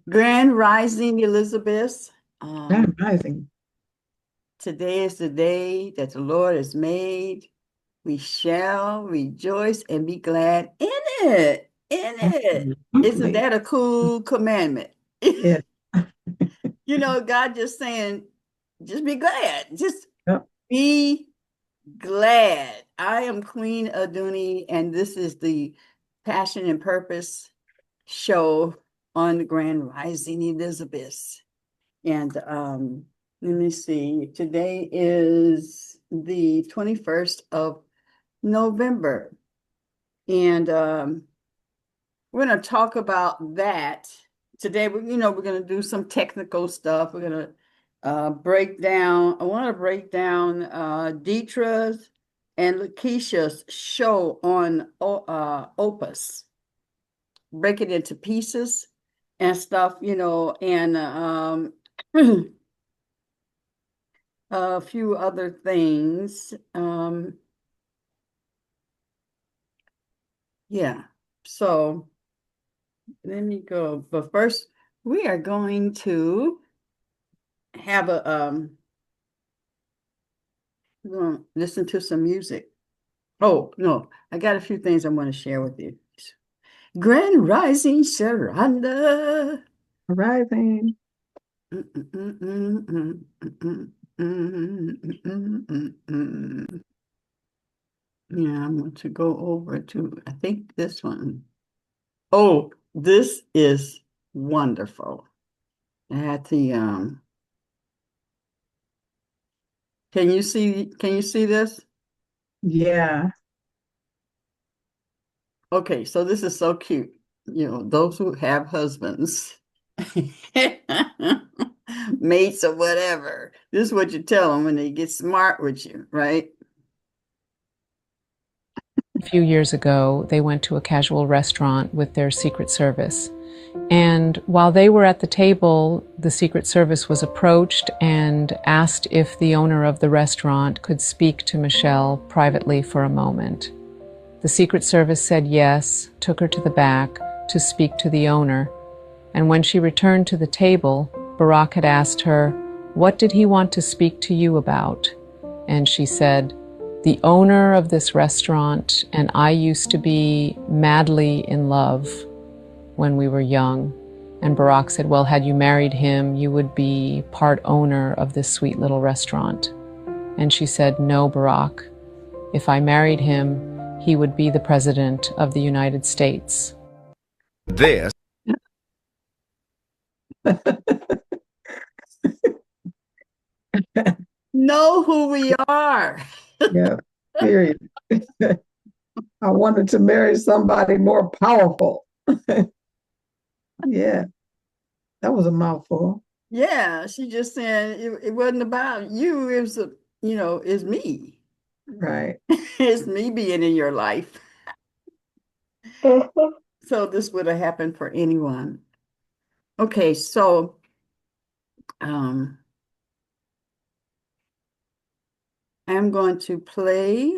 Grand Rising, Elizabeth. Grand Um, Rising. Today is the day that the Lord has made. We shall rejoice and be glad in it. In it. Isn't Absolutely. that a cool commandment? Yeah. God just saying, just be glad. Just Yep. be glad. I am Queen Aduni, and this is the Passion and Purpose show on the Grand Rising Elizabeth. And let me see, today is the 21st of November. And we're going to talk about that today. We're going to do some technical stuff. We're going to I want to break down Deetra's and Lakeisha's show on Opus, break it into pieces and stuff, and a few other things. Yeah. So let me go. But first, we are going to have we're going to listen to some music. Oh, no, I got a few things I want to share with you. Grand Rising Sharonda. Rising. Yeah, I'm going to go over to, I think this one. Oh, this is wonderful. At the can you see this? Yeah. Okay, so this is so cute. Those who have husbands, mates or whatever. This is what you tell them when they get smart with you, right? A few years ago, they went to a casual restaurant with their Secret Service. And while they were at the table, the Secret Service was approached and asked if the owner of the restaurant could speak to Michelle privately for a moment. The Secret Service said yes, took her to the back to speak to the owner. And when she returned to the table, Barack had asked her, "What did he want to speak to you about?" And she said, "The owner of this restaurant and I used to be madly in love when we were young." And Barack said, "Well, had you married him, you would be part owner of this sweet little restaurant." And she said, "No, Barack. If I married him, he would be the president of the United States." This Know who we are. Yeah. Period. I wanted to marry somebody more powerful. Yeah. That was a mouthful. Yeah, she just said it wasn't about you. It was, it's me. Right. It's me being in your life. Mhm. So this would have happened for anyone. Okay, so um, I'm going to play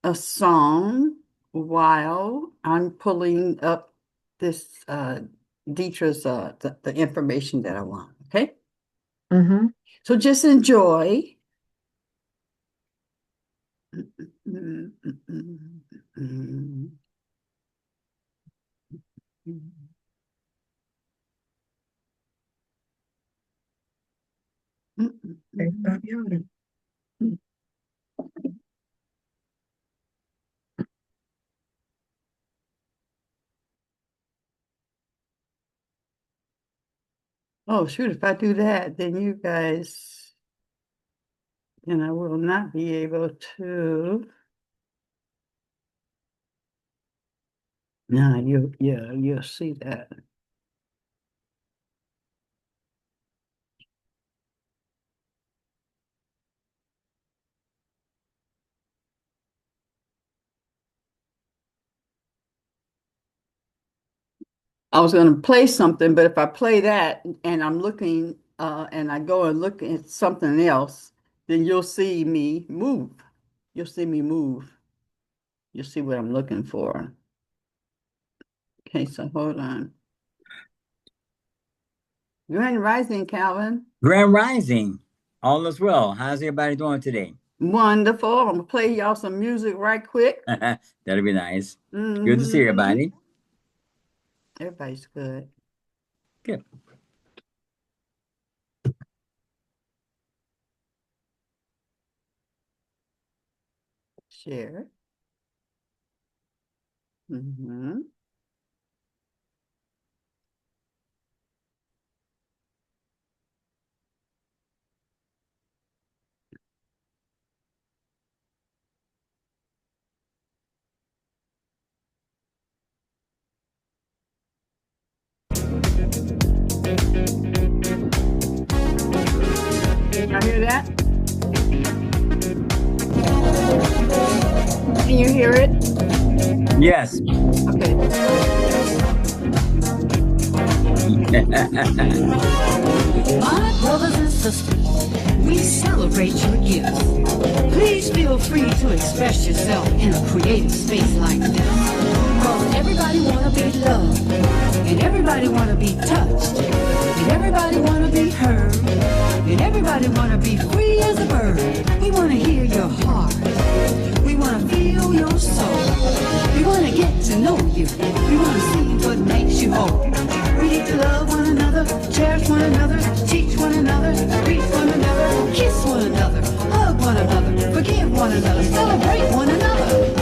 a song while I'm pulling up this Deetra's the information that I want. Okay, so just enjoy. Okay, stop yawning. Oh, shoot, if I do that, then you guys, then I will not be able to. No, you'll see that. I was going to play something, but if I play that and I'm looking and I go and look at something else, then you'll see me move. You'll see me move. You'll see what I'm looking for. Okay, so hold on. Grand Rising, Calvin. Grand Rising. All is well. How's everybody doing today? Wonderful. I'm gonna play y'all some music right quick. That'll be nice. Good to see Mhm. everybody. Everybody's good. Good. Share. Mm-hmm. Can y'all hear that? Can you hear it? Yes. Okay. My brothers and sisters, we celebrate your gifts. Please feel free to express yourself in a creative space like this. Cause everybody wanna be loved, and everybody wanna be touched, and everybody wanna be heard, and everybody wanna be free as a bird. We wanna hear your heart. We wanna feel your soul. We wanna get to know you. We wanna see what makes you whole. We need to love one another, cherish one another, teach one another, reach one another, kiss one another, hug one another, forgive one another, celebrate one another.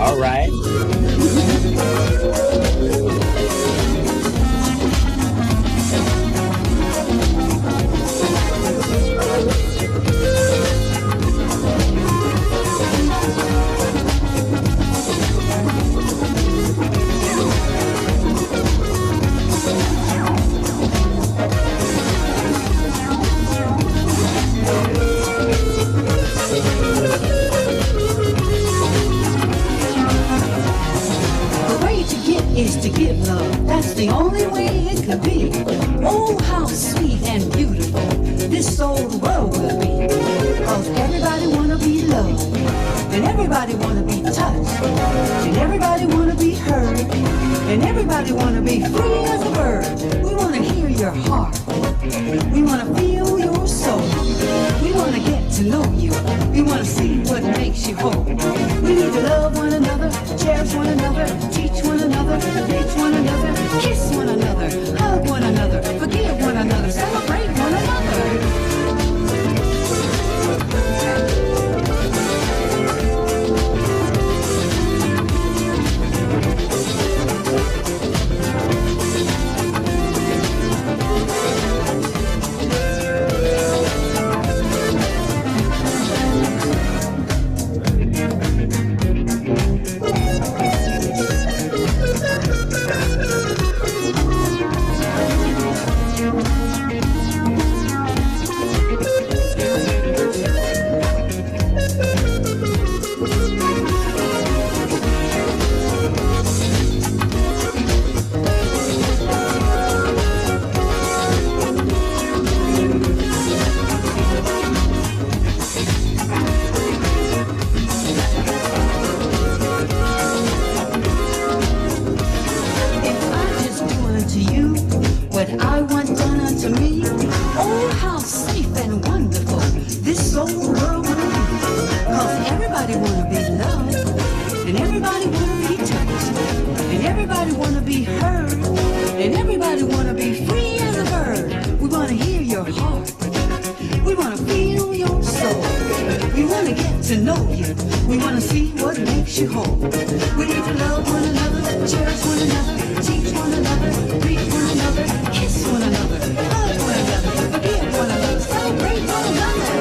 All right. The way to get is to give love. That's the only way it could be. Oh, how sweet and beautiful this old world will be. Cause everybody wanna be loved, and everybody wanna be touched, and everybody wanna be heard, and everybody wanna be free as a bird. We wanna hear your heart. We wanna feel your soul. We wanna get to know you. We wanna see what makes you whole. We need to love one another, cherish one another, teach one another, reach one another, kiss one another, hug one another, forgive one another, celebrate one another. If I just do unto you what I want done unto me, oh, how safe and wonderful this old world will be. Cause everybody wanna be loved, and everybody wanna be touched, and everybody wanna be heard, and everybody wanna be free as a bird. We wanna hear your heart. We wanna feel your soul. We wanna get to know you. We wanna see what makes you whole. We need to love one another, cherish one another, teach one another, reach one another, kiss one another, hug one another, forgive one another, celebrate one another.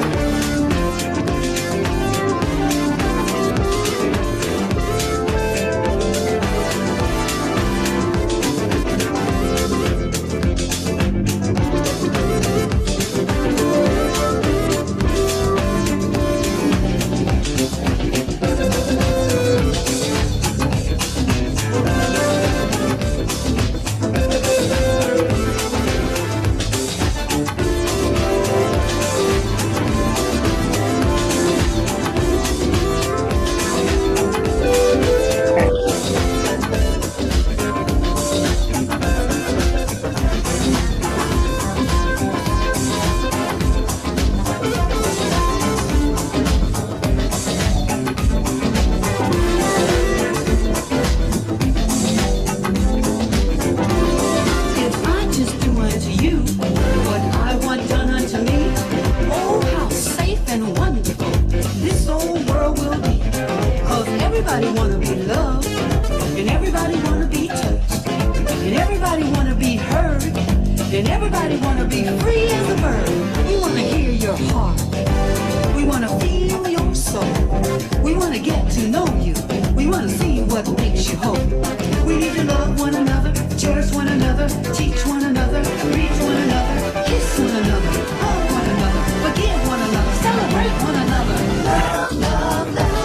everybody wanna be loved, and everybody wanna be touched, and everybody wanna be heard, and everybody wanna be free as a bird. We wanna hear your heart. We wanna feel your soul. We wanna get to know you. We wanna see what makes you whole. We need to love one another, cherish one another, teach one another, reach one another, kiss one another, hug one another, forgive one another, celebrate one another. Love, love, love.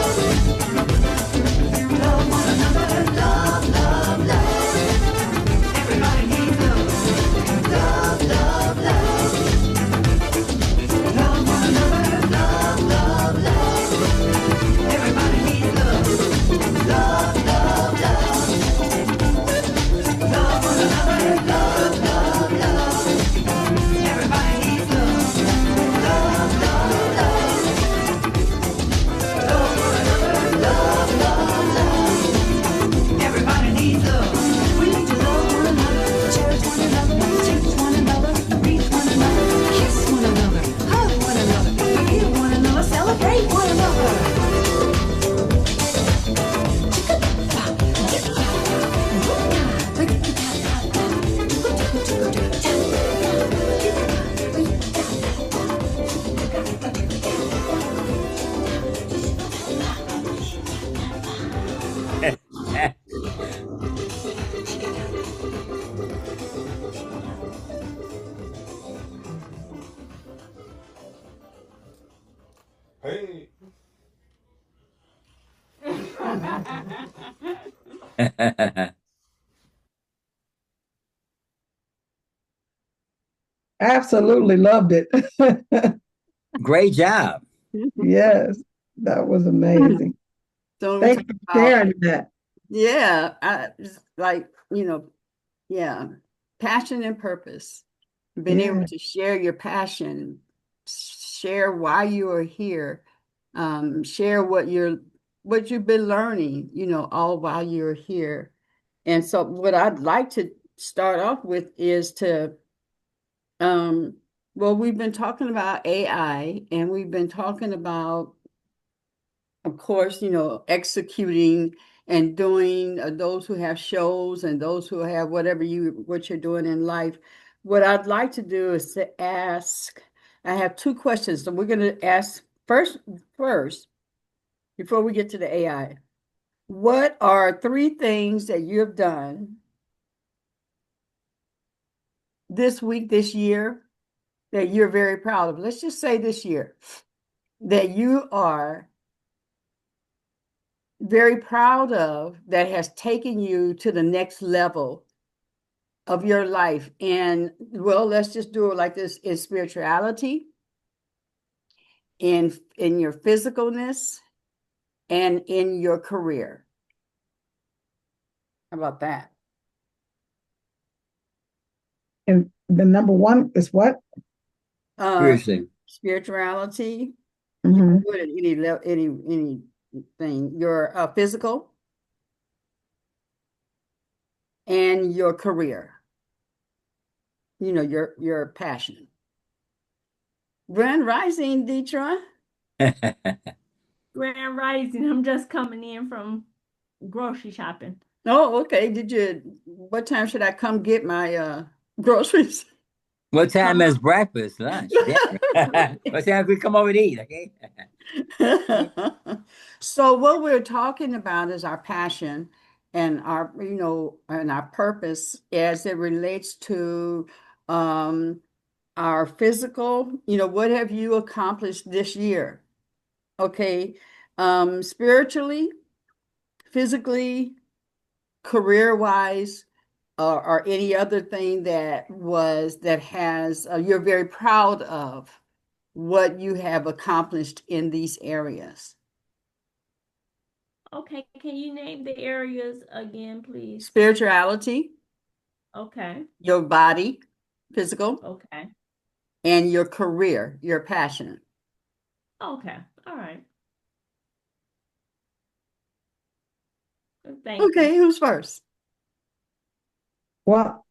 Love one another, love, love, love. Everybody needs love. Love, love, love. Love one another, love, love, love. Everybody needs love. Love, love, love. Love one another, love, love, love. Everybody needs love. Love, love, love. Love one another, love, love, love. Everybody needs love. We need to love one another, cherish one another, teach one another, reach one another, kiss one another, hug one another, forgive one another, celebrate one another. Hey. Absolutely loved it. Great job. Yes, that was amazing. So we Thank talk you for about, sharing that. yeah, it's like, yeah, passion and purpose. Being able Yeah. to share your passion, share why you are here, share what you've been learning, all while you're here. And so what I'd like to start off with is to well, we've been talking about AI and we've been talking about, of course, executing and doing those who have shows and those who have what you're doing in life. What I'd like to do is to ask, I have two questions. So we're going to ask first, before we get to the AI, what are three things that you've done this week, this year, that you're very proud of? Let's just say this year that you are very proud of, that has taken you to the next level of your life. And well, let's just do it like this: in spirituality, in your physicalness, and in your career. How about that? And the number one is what? Seriously. Spirituality, you can Mhm. do it at anything. Your physical and your career. Your passion. Grand Rising, Deetra. Grand Rising. I'm just coming in from grocery shopping. Oh, okay. What time should I come get my groceries? What time is breakfast, lunch, dinner? What time we come over to eat, okay? Yeah. So what we're talking about is our passion and our purpose as it relates to our physical, what have you accomplished this year? Okay. Spiritually, physically, career-wise, or any other thing you're very proud of what you have accomplished in these areas. Okay, can you name the areas again, please? Spirituality, Okay, your body, physical, okay, and your career, your passion. okay. All right. Thank you. Okay, who's first? Well,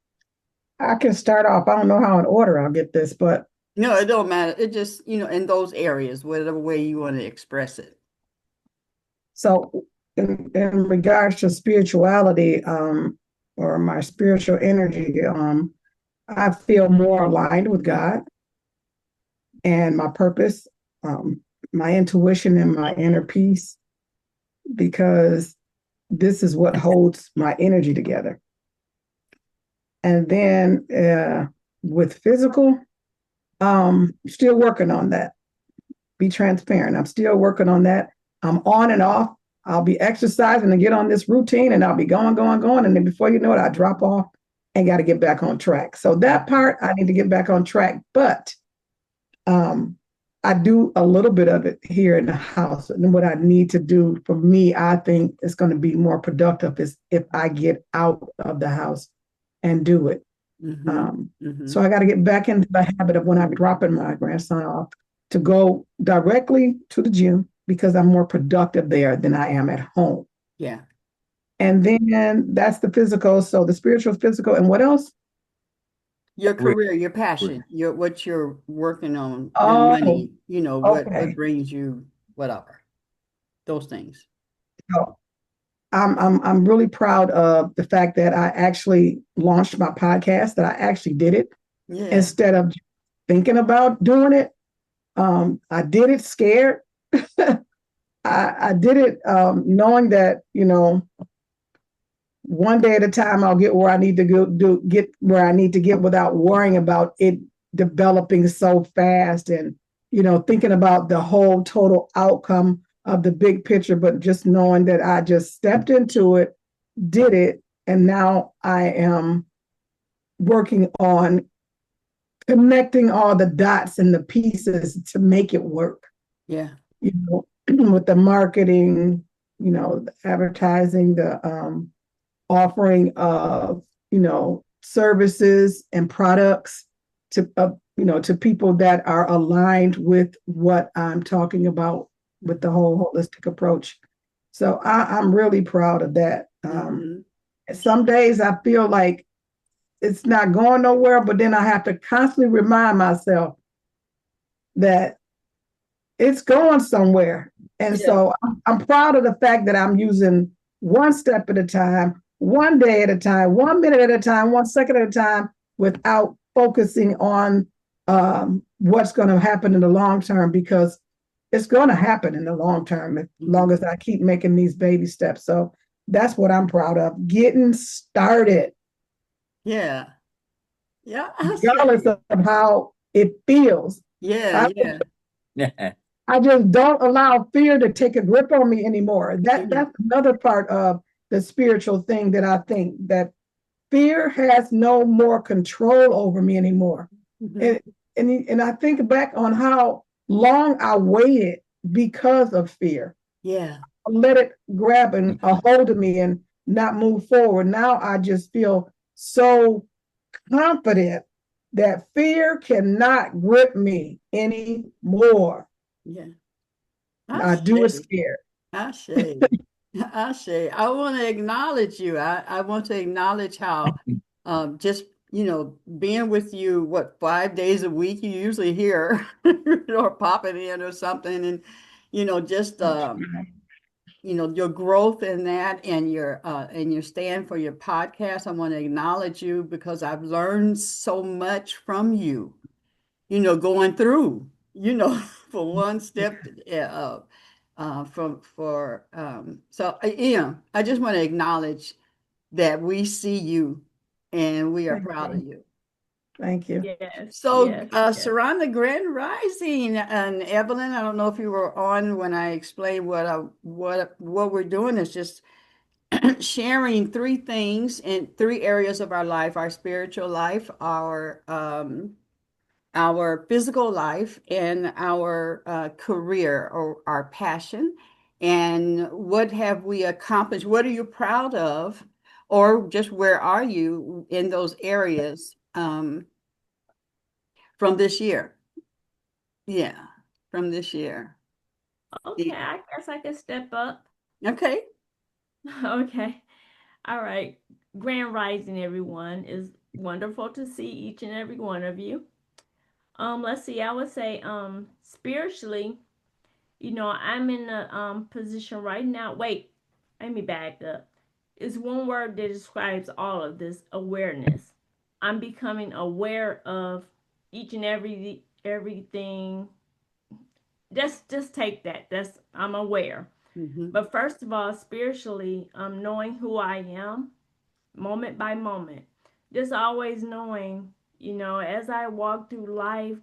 I can start off. I don't know how in order I'll get this, but No, it don't matter. It just, in those areas, whatever way you want to express it. so in regards to spirituality, or my spiritual energy, I feel more aligned with God and my purpose, my intuition and my inner peace, because this is what holds my energy together. And then with physical, still working on that. Be transparent. I'm still working on that. I'm on and off. I'll be exercising and get on this routine and I'll be going, going, going. And then before you know it, I drop off and got to get back on track. So that part, I need to get back on track. But I do a little bit of it here in the house. And what I need to do for me, I think is going to be more productive is if I get out of the house and do it. So I got to get back into the habit of when I'm dropping my grandson off to go directly to the gym because I'm more productive there than I am at home. Yeah. And then that's the physical. So the spiritual, physical, and what else? Your Career. career, your passion, what you're working on, your Oh, money, what okay. brings you whatever. Those things. So I'm really proud of the fact that I actually launched my podcast, that I actually did it Yeah. instead of thinking about doing it. I did it scared. I did it knowing that, one day at a time I'll get where I need to get where I need to get without worrying about it developing so fast and, thinking about the whole total outcome of the big picture, but just knowing that I just stepped into it, did it, and now I am working on connecting all the dots and the pieces to make it work. Yeah. With the marketing, the advertising, the offering of, services and products to people that are aligned with what I'm talking about with the whole holistic approach. So I'm really proud of that. Some days I feel like it's not going nowhere, but then I have to constantly remind myself that it's going somewhere. And so I'm proud of the fact that I'm using one step at a time, one day at a time, 1 minute at a time, 1 second at a time, without focusing on what's going to happen in the long term, because it's going to happen in the long term as long as I keep making these baby steps. So that's what I'm proud of, getting started. Yeah. Yeah. Regardless of how it feels. Yeah. I just don't allow fear to take a grip on me anymore. That's another part of the spiritual thing that I think that fear has no more control over me anymore. And I think back on how long I waited because of fear. Yeah. I let it grab and a hold of me and not move forward. Now I just feel so confident that fear cannot grip me anymore. Yeah. I do it scared. I say, I want to acknowledge you. I want to acknowledge how just, being with you, 5 days a week, you usually here or popping in or something. And, just, your growth in that and your stand for your podcast. I want to acknowledge you because I've learned so much from you, going through, for one step so I just want to acknowledge that we see you and we are proud of you. Thank you. Yes. So Yes. surround the Grand Rising, and Evelyn, I don't know if you were on when I explained what we're doing is just sharing three things in three areas of our life: our spiritual life, our physical life, and our career or our passion. And what have we accomplished? What are you proud of? Or just where are you in those areas from this year? Yeah, from this year. Okay, I guess I can step up. Okay. Okay. All right. Grand Rising, everyone. Is wonderful to see each and every one of you. Let's see, I would say spiritually, I'm in a position right now. Wait, let me back up. It's one word that describes all of this: awareness. I'm becoming aware of each and everything. Just take that. That's I'm aware. Mm-hmm. But first of all, spiritually, knowing who I am, moment by moment. Just always knowing, as I walk through life,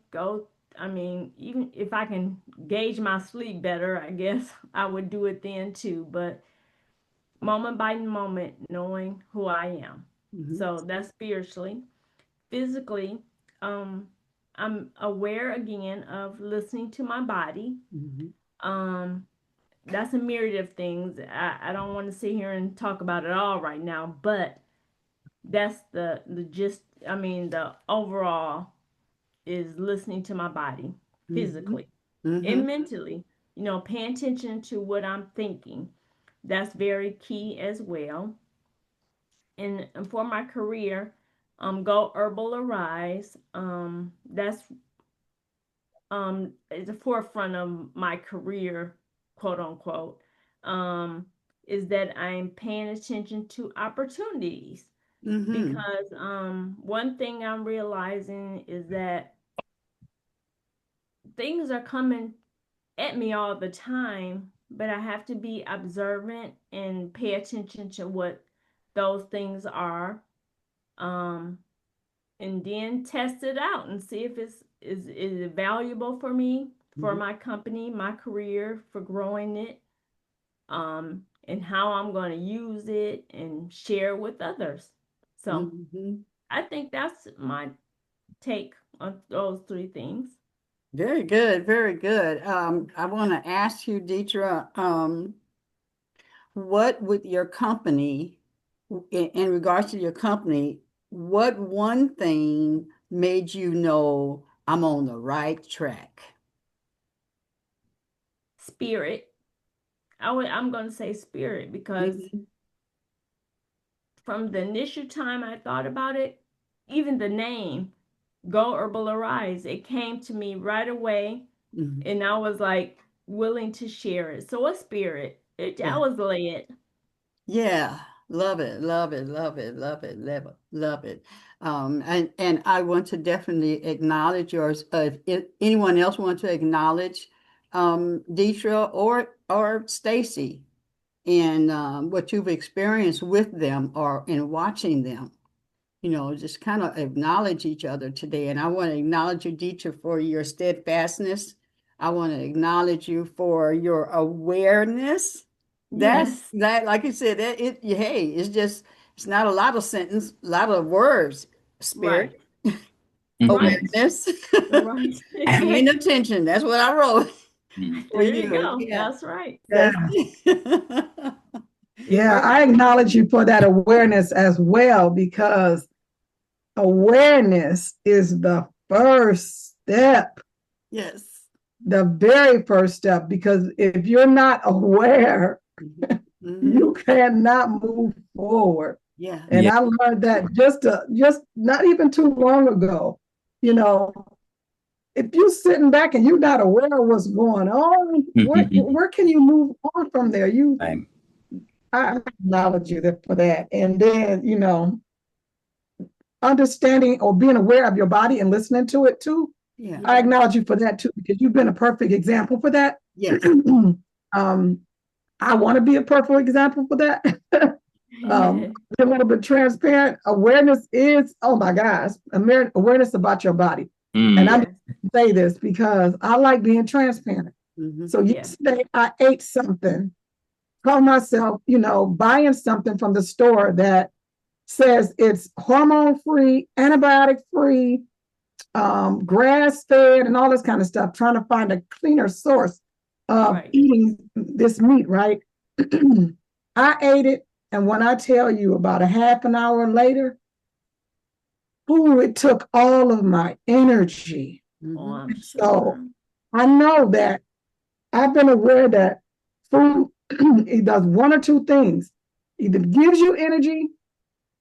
even if I can gauge my sleep better, I guess I would do it then too. But moment by moment, knowing who I am. Mm-hmm. So that's spiritually. Physically, um, I'm aware again of listening to my body. Mm-hmm. Um, that's a myriad of things. I don't want to sit here and talk about it all right now, but that's the gist. I mean, the overall is listening to my body Mm-hmm. physically Mm-hmm. and mentally. Paying attention to what I'm thinking. That's very key as well. And for my career, go herbal arise. That's at the forefront of my career, quote unquote. Um, is that I'm paying attention to opportunities Mm-hmm. because one thing I'm realizing is that things are coming at me all the time, but I have to be observant and pay attention to what those things are. Um, and then test it out and see if is it valuable for me, for Mm-hmm. my company, my career, for growing it, and how I'm going to use it and share with others. So Mm-hmm. I think that's my take on those three things. Very good, very good. I want to ask you, Deetra, what with your company, in regards to your company, what one thing made you know I'm on the right track? Spirit. I'm going to say spirit because Mm-hmm. from the initial time I thought about it, even the name, Go Herbal Arise, it came to me right away, Mm-hmm. and I was like willing to share it. So a spirit. I Yeah. was led. Yeah, love it, love it, love it, love it, love it, love it. And I want to definitely acknowledge yours. If anyone else wants to acknowledge Deetra or Stacy and what you've experienced with them or in watching them, just kind of acknowledge each other today. And I want to acknowledge you, Dietrich, for your steadfastness. I want to acknowledge you for your awareness. Yes, Like you said, hey, it's not a lot of sentence, a lot of words. right, Spirit, right, awareness, right. paying attention. That's what I wrote for There you you. go. Yeah, That's right. Yeah. that's Yeah, very I acknowledge you for that awareness as well, because awareness is the first step, yes. the very first step, because if you're not aware, Mhm. Mhm. you cannot move forward. Yeah. And Yeah. I learned that just not even too long ago. You know, if you're sitting back and you're not aware of what's going on, where can you move on from there? Right. I acknowledge you for that. And then, understanding or being aware of your body and listening to it too. Yeah. I Yes, acknowledge you for that too, because you've been a perfect example for that. Yes. um, I want to be a perfect example for that. Be a little bit transparent. Awareness is, oh my gosh, awareness about your body. And I'm yes, going to say this because I like being transparent. Mhm. So yes, yesterday I ate something, called myself, buying something from the store that says it's hormone free, antibiotic free, grass fed, and all this kind of stuff, trying to find a cleaner source of right. eating this meat, right? I ate it. And when I tell you about a half an hour later, ooh, it took all of my energy. Oh, Mhm. I'm So sure. I know that I've been aware that food, it does one or two things: either gives you energy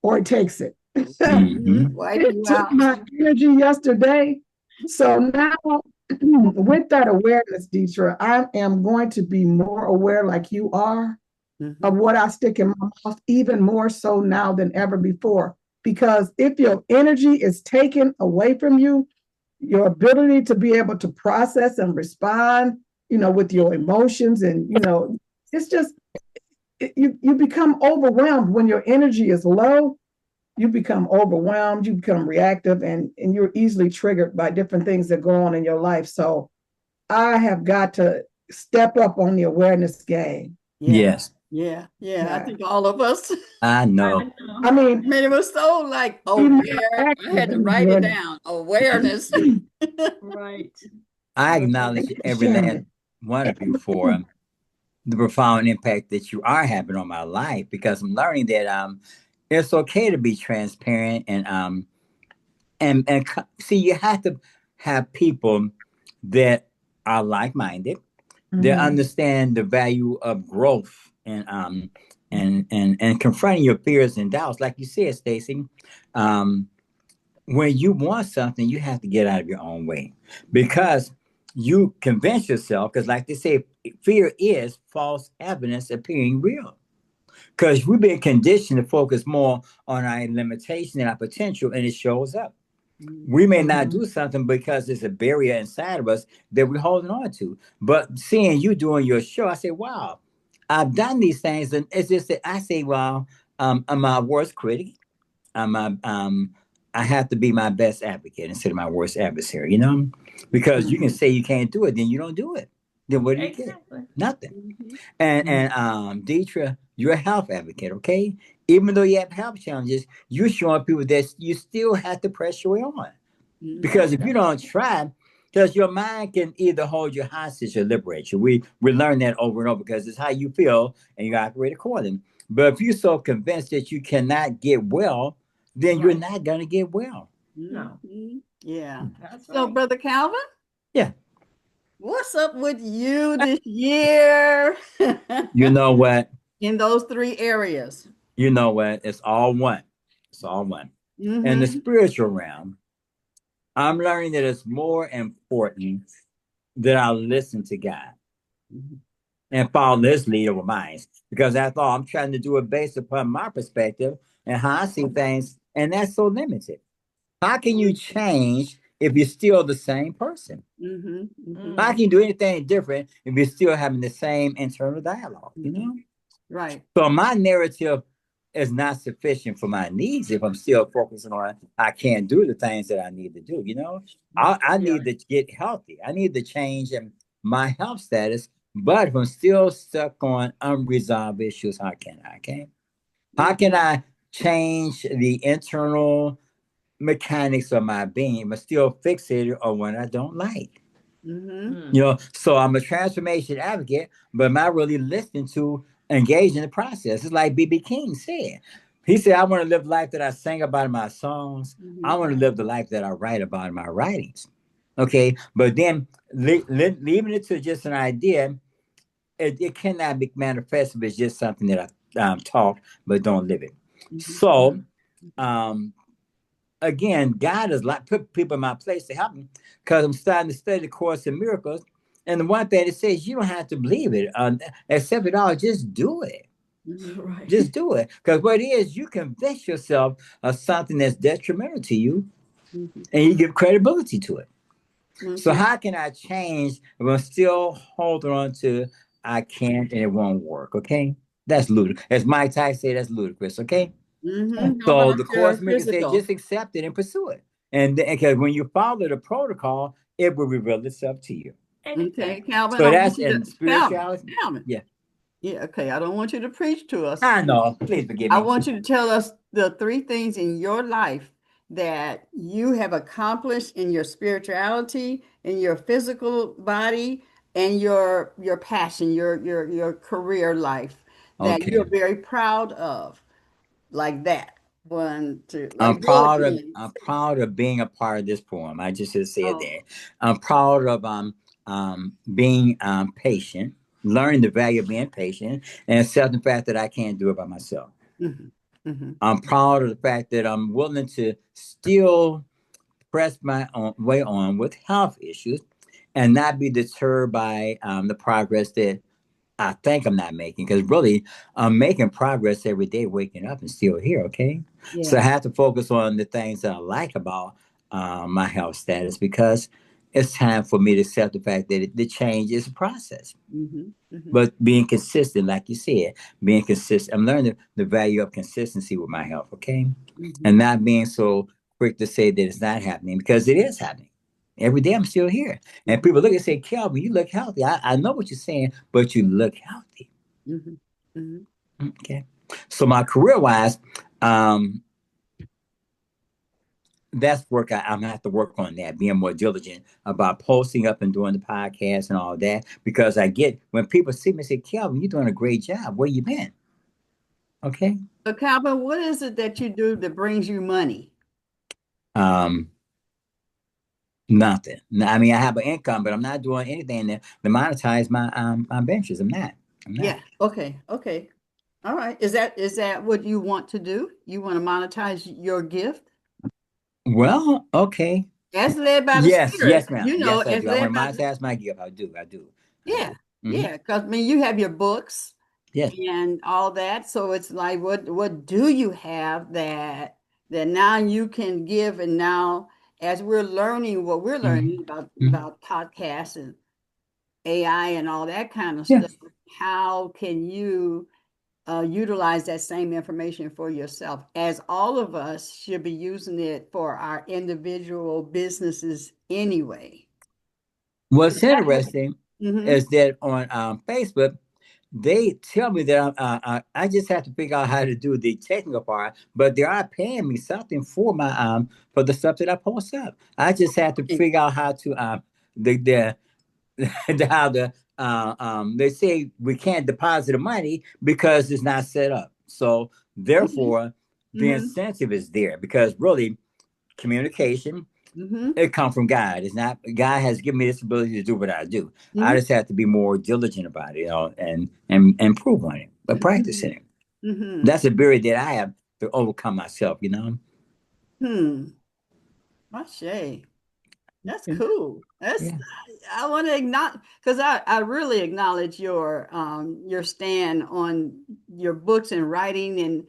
or it takes it. Mhm. Hmm. Wipe It you took out. my energy yesterday. So now, with that awareness, Deetra, I am going to be more aware like you are of what I stick in my mouth, even more so now than ever before. Because if your energy is taken away from you, your ability to be able to process and respond, with your emotions, and it's just you become overwhelmed when your energy is low. You become overwhelmed, you become reactive, and you're easily triggered by different things that go on in your life. So I have got to step up on the awareness game. Yeah. Yes, Yeah. Yeah. I Yeah. think all of us. I I know. I know. mean, I mean, it was so like be more aware. I active had to in write it awareness. down. Awareness. Right. I Right. acknowledge Thank you for every sharing last it. one of you for the profound impact that you are having on my life, because I'm learning that it's okay to be transparent, and see, you have to have people that are like-minded, that Mhm. understand the value of growth, and confronting your fears and doubts, like you said, Stacy. um when you want something, you have to get out of your own way, because you convince yourself, because like they say, fear is false evidence appearing real, because we've been conditioned to focus more on our limitation and our potential, and it shows up. We may not Mhm. do something because there's a barrier inside of us that we're holding on to. But seeing you doing your show, I say, wow, I've done these things. And it's just that I say, well, I'm my worst critic. I'm I have to be my best advocate instead of my worst adversary, because you can Mhm. say you can't do it, then you don't do it. Then what do you get? Exactly. Nothing. Mhm. And Deidre, you're a health advocate, okay? Even though you have health challenges, you're showing people that you still have to press your way on. Mhm. Because if you don't try, because your mind can either hold you hostage or liberate you. We learn that over and over, because it's how you feel and you operate accordingly. But if you're so convinced that you cannot get well, then you're Right. not gonna get well. No. Mhm. Yeah. That's So, right. Brother Calvin, Yeah. what's up with you this year You know what? in those three areas? You know what? It's all one. It's all one. In the Mm-hmm. spiritual realm, I'm learning that it's more important that I listen to God and follow his lead over mine. Because after all, I'm trying to do it based upon my perspective and how I see things, and that's so limited. How can you change if you're still the same person? Mm-hmm. How Mm-hmm. can you do anything different if you're still having the same internal dialogue? Mm-hmm. Right. So my narrative is not sufficient for my needs if I'm still focusing on I can't do the things that I need to do. I Yeah. need to get healthy. I need to change in my health status. But if I'm still stuck on unresolved issues, how can I? Okay. How can Mm-hmm. I change the internal mechanics of my being, but still fixated on what I don't like? Mm-hmm. So I'm a transformation advocate, but am I really listening to engage in the process? It's like BB King said. He said, I want to live the life that I sang about in my songs. I Mm-hmm. want to live the life that I write about in my writings. Okay. But then leaving it to just an idea, it cannot be manifest if it's just something that I talk, but don't live it. Mm-hmm. So, um, again, God has like put people in my place to help me, because I'm starting to study the Course in Miracles. And the one thing it says, you don't have to believe it, accept it all, just do it. Mm-hmm. Right. Just do it. Because what it is, you convince yourself of something that's detrimental to you, Mm-hmm. and you give credibility to it. So Mm-hmm. how can I change if I'm still holding on to I can't and it won't work? Okay. That's ludicrous. As Mike Tyson said, that's ludicrous. Okay. Mm-hmm. How So about the Course your Miracles say physical? just accept it and pursue it. And because when you follow the protocol, it will reveal itself to you. Okay, Exactly. Calvin, So I want that's you to in Calvin. spirituality. Calvin. Yeah. Yeah, okay. I don't want you to preach to us. I know. Please forgive I me. want you to tell us the three things in your life that you have accomplished in your spirituality, in your physical body, and your passion, your career life that Okay. you're very proud of, like that. One, two, like bullet I'm points. proud of being a part of this poem. I just said it Oh. there. I'm proud of being patient, learning the value of being patient, and accepting the fact that I can't do it by myself. Hmm. Hmm. I'm proud of the fact that I'm willing to still press my own way on with health issues and not be deterred by the progress that I think I'm not making, because really I'm making progress every day, waking up and still here. Okay. So I Yeah. have to focus on the things that I like about my health status, because it's time for me to accept the fact that the change is a process. Mm-hmm. Mm-hmm. But being consistent, like you said, being consistent, I'm learning the value of consistency with my health. Okay. Mm-hmm. And not being so quick to say that it's not happening, because it is happening. Every day I'm still here. And people look and say, Kelvin, you look healthy. I know what you're saying, but you look healthy. Mm-hmm. Mm-hmm. Okay. So my career wise, um, that's work. I'm gonna have to work on that, being more diligent about posting up and doing the podcast and all that. Because I get, when people see me, say, Kelvin, you're doing a great job. Where you been? Okay. So, Calvin, what is it that you do that brings you money? Um, Nothing. I mean, I have an income, but I'm not doing anything to monetize my ventures. I'm not. I'm not. Yeah. Okay. Okay. All right. Is that what you want to do? You want to monetize your gift Well, okay. as led by the Yes, spirit, yes, ma'am. Yes, I as do. I led want to by the, monetize my gift. I do. I do. I yeah. do. Hmm. Yeah. Because I mean you have your books Yes. and all that. So it's like what do you have that now you can give, and now as we're learning what we're Hmm. learning Hmm. about podcasts and AI and all that kind of stuff, Yes. how can you utilize that same information for yourself, as all of us should be using it for our individual businesses anyway. What's interesting Mm-hmm. is that on Facebook, they tell me that I just have to figure out how to do the technical part, but they are paying me something for my for the stuff that I post up. I just have to figure out how to the how the they say we can't deposit the money because it's not set up. So Okay. therefore, the Mm-hmm. incentive is there, because really communication, Mm-hmm. it comes from God. It's not, God has given me this ability to do what I do. I Mm-hmm. just have to be more diligent about it, and improve on it, but Mm-hmm. practicing it. Mm-hmm. That's a barrier that I have to overcome myself. Hmm. Ashe. That's Yeah. cool. That's Yeah. I want to acknowledge, because I really acknowledge your stand on your books and writing, and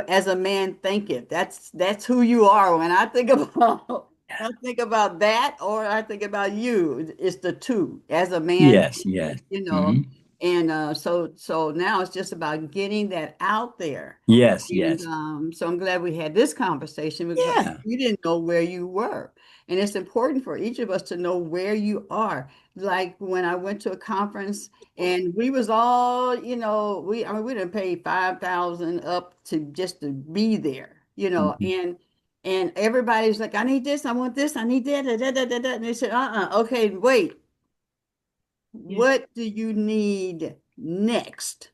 as a man thinketh. That's who you are. When I think about I think about that, or I think about you. It's the two, as a man Yes. thinketh, Yes. Hmm. and so now it's just about getting that out there. Yes. And Yes. so I'm glad we had this conversation, because Yeah. you didn't know where you were. And it's important for each of us to know where you are. Like when I went to a conference and we was all, I mean, we didn't pay 5,000 up to just to be there, Hmm. and everybody's like, I need this, I want this, I need that, da, da, da, da, da. And they said, okay, wait, Yes. what do you need next?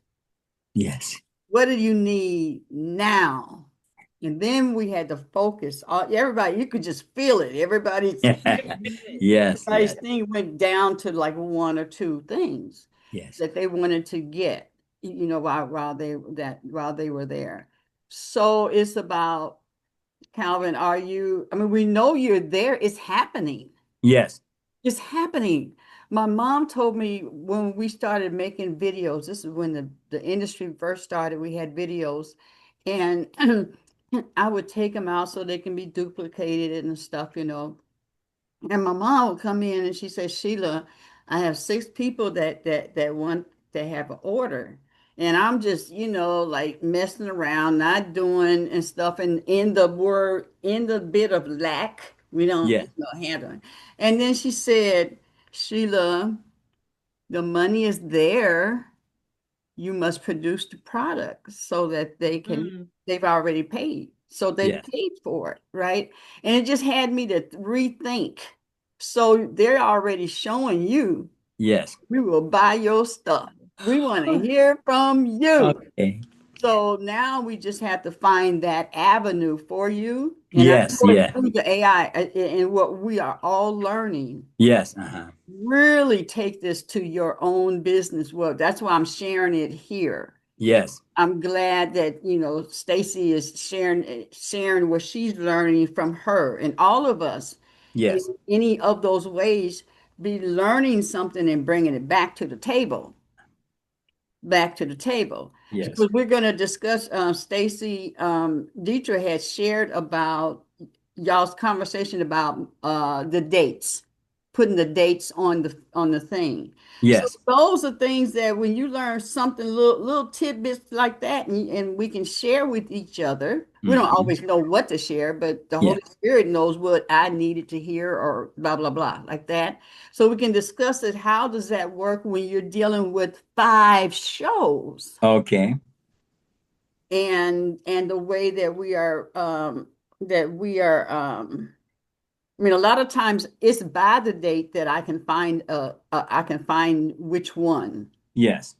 Yes. What do you need now? And then we had to focus. Everybody, you could just feel it. Yes. Everybody's Yes. thing went down to like one or two things Yes. that they wanted to get, while they were there. So it's about, Calvin, I mean, we know you're there. It's happening. Yes. It's happening. My mom told me when we started making videos, this is when the industry first started, we had videos, and I would take them out so they can be duplicated and stuff. And my mom would come in and she said, Sheila, I have 6 people that want to have an order. And I'm just, like messing around, not doing and stuff. And in the bit of lack, we don't, Yes. handle it. And then she said, Sheila, the money is there. You must produce the product so that Mm. they've already paid. So they Yes. paid for it, right? And it just had me to rethink. So they're already showing you, Yes. we will buy your stuff. We want to hear from you. Okay. So now we just have to find that avenue for you. And I Yes. know it's Yeah. through the AI, and what we are all learning. Yes. Uh-huh. Really take this to your own business. Well, that's why I'm sharing it here. Yes. I'm glad that Stacy is sharing what she's learning from her, and all of us in Yes. any of those ways be learning something and bringing it back to the table. back to the table. Yes. Because we're going to discuss, Stacy, Deidre had shared about y'all's conversation about the dates, putting the dates on the thing. So Yes. those are things that when you learn something, little tidbits like that, and we can share with each other. We don't Mhm. always know what to share, but the Yeah. Holy Spirit knows what I needed to hear or blah, blah, blah, like that. So we can discuss it. How does that work when you're dealing with 5 shows Okay. and the way that we are I mean, a lot of times it's by the date that I can find which one Yes.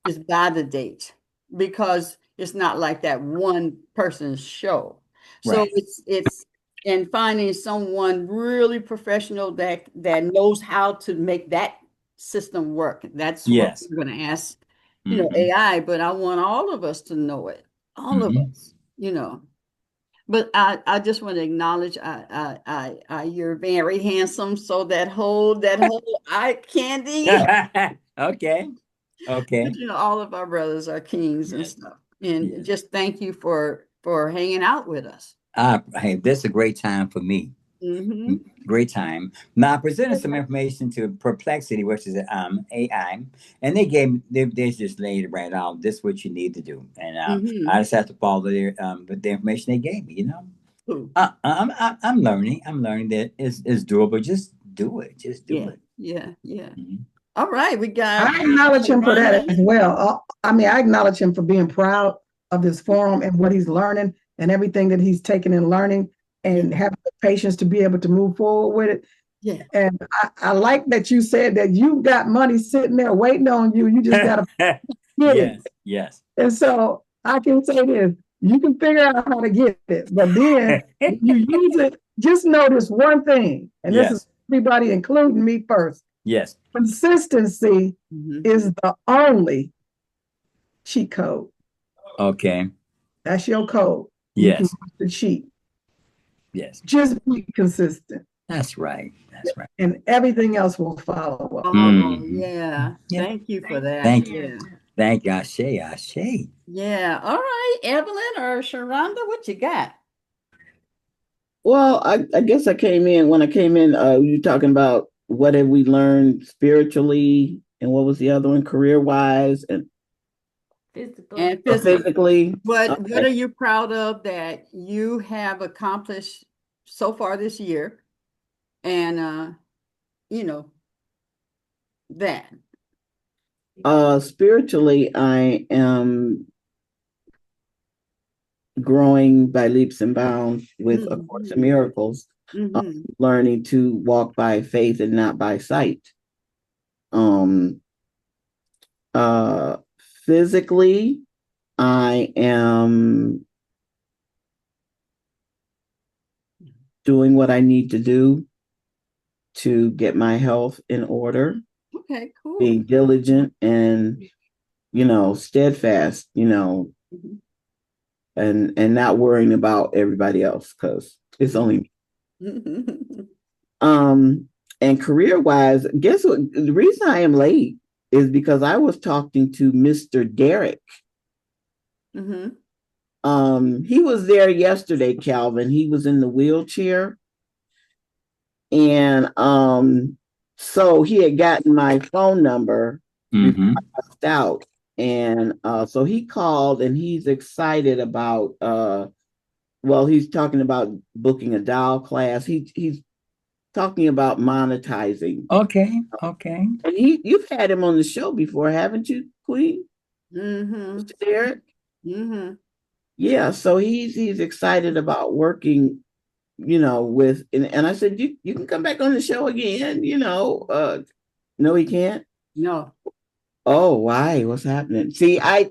is by the date because it's not like that one person's show. So Right. it's and finding someone really professional that knows how to make that system work. That's what Yes. we're going to ask, Hmm. AI, but I want all of us to know it. All of Hmm. us. But I just want to acknowledge you're very handsome. So that whole eye candy. Okay. Okay. But all of our brothers are kings and Yes. stuff. And Yes. just thank you for hanging out with us. Hey, this is a great time for me. Hmm. Great time. Now, I presented some information to Perplexity, which is AI, and they just laid it right out. This is what you need to do, and I Hmm. just have to follow the information they gave me. Cool. I'm learning. I'm learning that it's doable. Just do it. Just do Yeah, it. yeah, yeah. Mhm. All right, we got I acknowledge him for that Sharonda. as well. I mean, I acknowledge him for being proud of his forum and what he's learning and everything that he's taking and learning Yeah, and having the patience to be able to move forward with it. yeah. And I like that you said that you've got money sitting there waiting on you. You just got to get it. Yes. Yes. And so I can say this, you can figure out how to get it, but then when you use it, just know this one thing, and this is Yes. everybody, including me first. Yes. Consistency Hmm. is the only cheat code. Okay. That's your code. You can Yes. use the cheat. Yes. Just be consistent, That's right. That's right. and everything else will follow up. Oh, Hmm. yeah. Yeah. Thank you for Thanks for that. Thank you. Yeah. sharing that. Thank you. Ashe. Ashe. Yeah. All right, Evelyn or Sharonda, what you got? Well, I guess I came in when I came in, you talking about what have we learned spiritually and what was the other one, career wise and Physically. And physically. physically. What Okay. are you proud of that you have accomplished so far this year? And you know, that. Spiritually, I am growing by leaps and bounds with A Course in Hmm. Miracles, Hmm. learning to walk by faith and not by sight. Um, uh, physically, I am doing what I need to do to get my health in order, Okay, cool. being diligent and, steadfast, Mhm. and not worrying about everybody else because it's only me. Mhm. Um, and career wise, guess what? The reason I am late is because I was talking to Mr. Derek. Mhm. He was there yesterday, Calvin. He was in the wheelchair. And so he had gotten my phone number before Mm-hmm. I left out. And so he called and he's excited about well, he's talking about booking a doll class. He's talking about monetizing. Okay. Okay. And you've had him on the show before, haven't you, Queen? Mhm. Mr. Derek? Mhm. Yeah, so he's excited about working, with and I said, you can come back on the show again, no, he can't. No. Oh, why? What's happening? See, I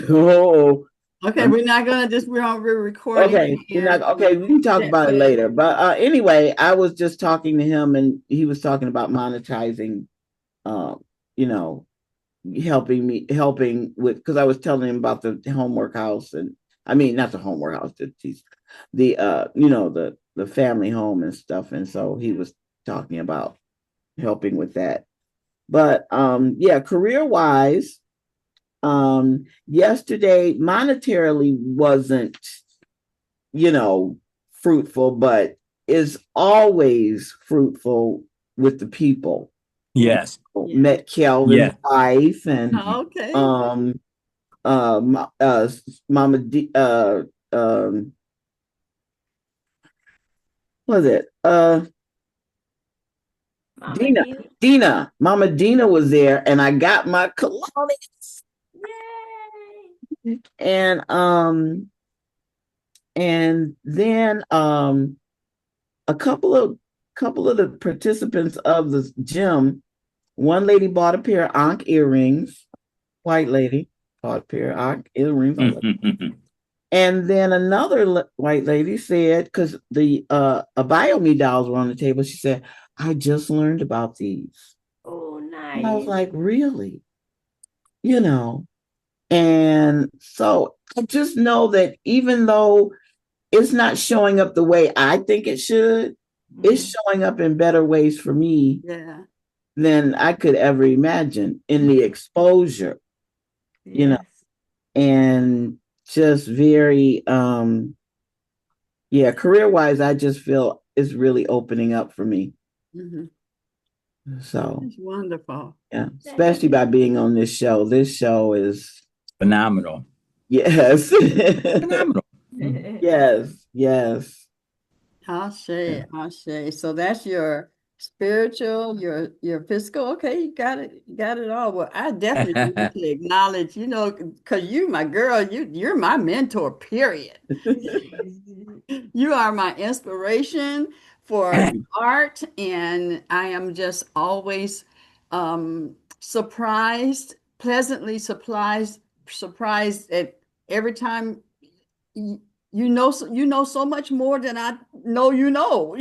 oh, Okay, I'm we're recording okay. We're here. not okay. We can talk about it later. But anyway, I was just talking to him, and he was talking about monetizing. Um, you know, helping with because I was telling him about the homework house, and I mean not the homework house, the family home and stuff, and so he was talking about helping with that. But yeah, career wise, yesterday monetarily wasn't, fruitful, but is always fruitful with the people. Yes. Yeah. Met Kelvin's Yeah. wife and Okay. um Mama D, was it Mama Dina. Dina. Dina, Mama Dina was there, and I got my colonics. Yay! And then a couple of the participants of the gym, one lady bought a pair of Ankh earrings, white lady bought a pair of Ankh earrings. And then another white lady said, because the a BioMe dolls were on the table, she said, I just learned about these. Oh, And I was nice. like, really? You know, and so I just know that even though it's not showing up the way I think it should, it's showing up in better ways for me Yeah. than I could ever imagine in the exposure, Yes. and just very, yeah, career wise, I just feel it's really opening up for me. Mm-hmm. So, That's wonderful. yeah, especially by being on this show. This show is Phenomenal. yes, Phenomenal. yes, yes. Ashe, Ashe. So that's your spiritual, your physical. Okay, you got it all. Well, I definitely want to acknowledge, because you, my girl, you're my mentor, period. You are my inspiration for art, and I am just always surprised, pleasantly surprised at every time you know so much more than I know you know.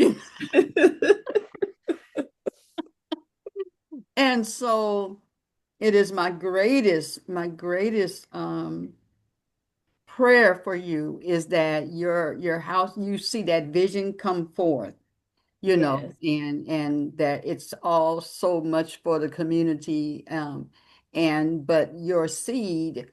And so it is my greatest prayer for you is that your house, you see that vision come forth, Yes. and that it's all so much for the community, and but your seed,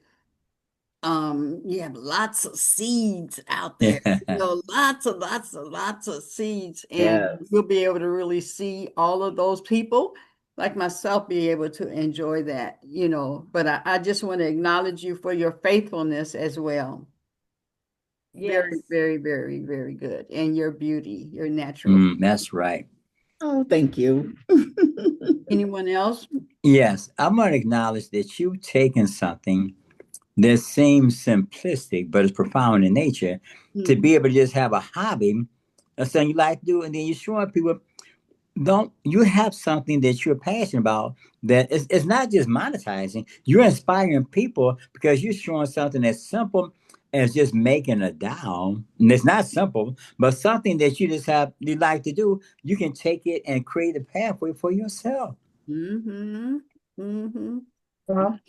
you have lots of seeds out there, lots of seeds, and Yes. you'll be able to really see all of those people like myself be able to enjoy that, but I just want to acknowledge you for your faithfulness as well. Very, Yes. very, very, very good. And your beauty, your natural. That's right. Oh, thank you. Anyone else? Yes, I'm going to acknowledge that you've taken something that seems simplistic, but is profound in nature, to Mhm. be able to just have a hobby, a something you like to do, and then you're showing people, don't you have something that you're passionate about, that it's not just monetizing, you're inspiring people because you're showing something as simple as just making a doll. And it's not simple, but something that you like to do, you can take it and create a pathway for yourself. Mm-hmm. Mm-hmm. Well,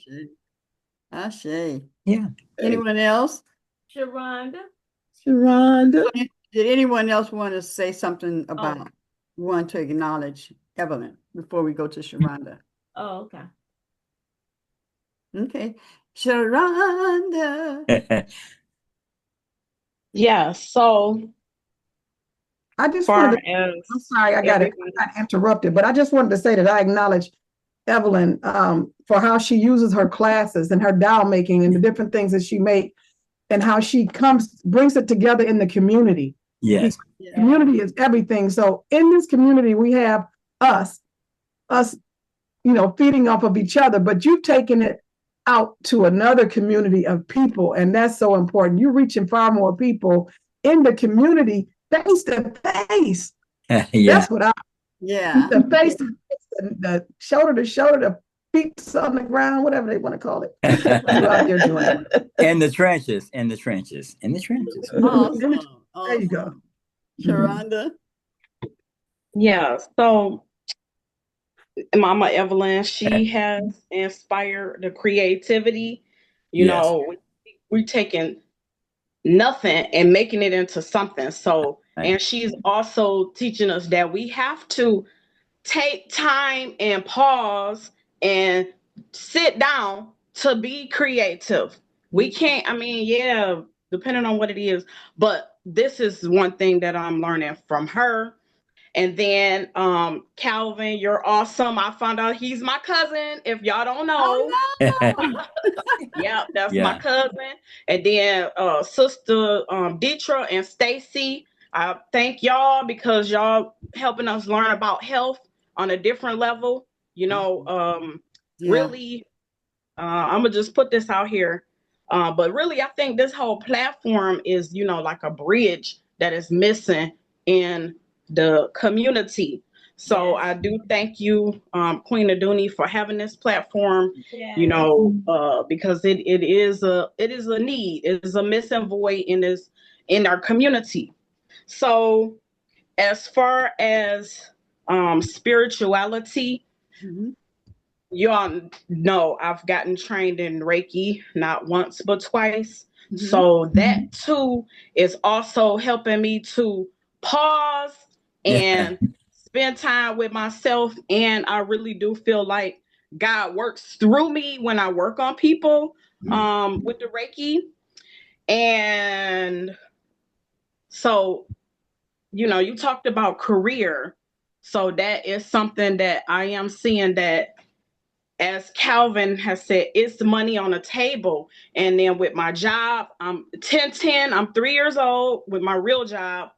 Ashe. Ashe. Yeah. Hey, Anyone else? Sharonda. Sharonda. Did anyone else want to say something Oh. about, want to acknowledge Evelyn before we go to Sharonda? Oh, okay. Okay. Sharonda. Yeah, so I just far wanted to, I'm as sorry, everybody, I got interrupted, but I just wanted to say that I acknowledge Evelyn, for how she uses her classes and her doll making and the different things that she makes, and how she brings it together in the community. Because Yes. Yeah. community is everything. So in this community, we have us, us, feeding off of each other, but you've taken it out to another community of people, and that's so important. You're reaching far more people in the community face to face. Yeah. That's what I, Yeah. the face to face, the shoulder to shoulder, the feet on the ground, whatever they want to call it. You out there doing it. In the trenches, in the trenches, in the trenches. Awesome. There you go. Awesome. Sharonda. yeah, so Mama Evelyn, she has inspired the creativity. You Yes. know, we're taking nothing and making it into something. So, Right. and she's also teaching us that we have to take time and pause and sit down to be creative. We can't, I mean, yeah, depending on what it is, but this is one thing that I'm learning from her. And then Calvin, you're awesome. I found out he's my cousin. If y'all don't know, Oh yeah, that's my Yeah. cousin. And then sister Deetra and Stacy. I thank y'all because y'all helping us learn about health on a different level. You know, yeah. really, I'm gonna just put this out here. But really, I think this whole platform is, you know, like a bridge that is missing in the community. So Yes. I do thank you, Queen Aduni, for having this platform. You Yes. know, because it is a need, it is a missing void in our community. So as far as spirituality, Mhm. you all know I've gotten trained in Reiki not once but twice. Mhm. So that too is also helping me to pause Yeah. and spend time with myself. And I really do feel like God works through me when I work on people with the Reiki. And so, you know, you talked about career. So that is something that I am seeing that, as Calvin has said, it's money on the table. And then with my job, I'm 1010, I'm 3 years old with my real job.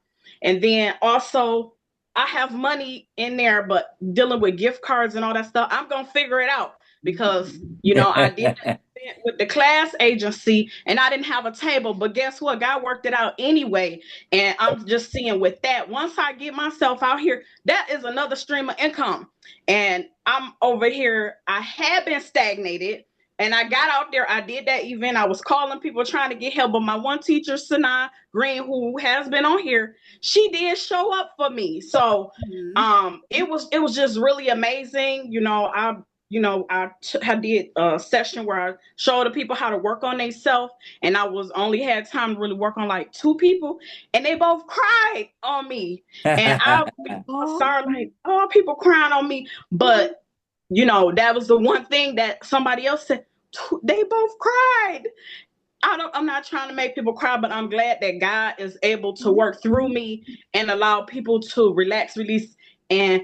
And then also, I have money in there, but dealing with gift cards and all that stuff, I'm going to figure it out because, you know, I did that with the class agency and I didn't have a table. But guess what? God worked it out anyway. And I'm just seeing with that, once I get myself out here, that is another stream of income. And I'm over here. I had been stagnated and I got out there. I did that event. I was calling people trying to get help. But my one teacher, Sanaa Green, who has been on here, she did show up for me. So Mhm. it was just really amazing. I did a session where I showed the people how to work on themselves, and I was only had time to really work on like two people, and they both cried on me, and I was Oh, concerned like, oh, people crying on me, but you know that was the one thing that somebody else said. They both cried. I'm not trying to make people cry, but I'm glad that God is able to work through me and allow people to relax, release, and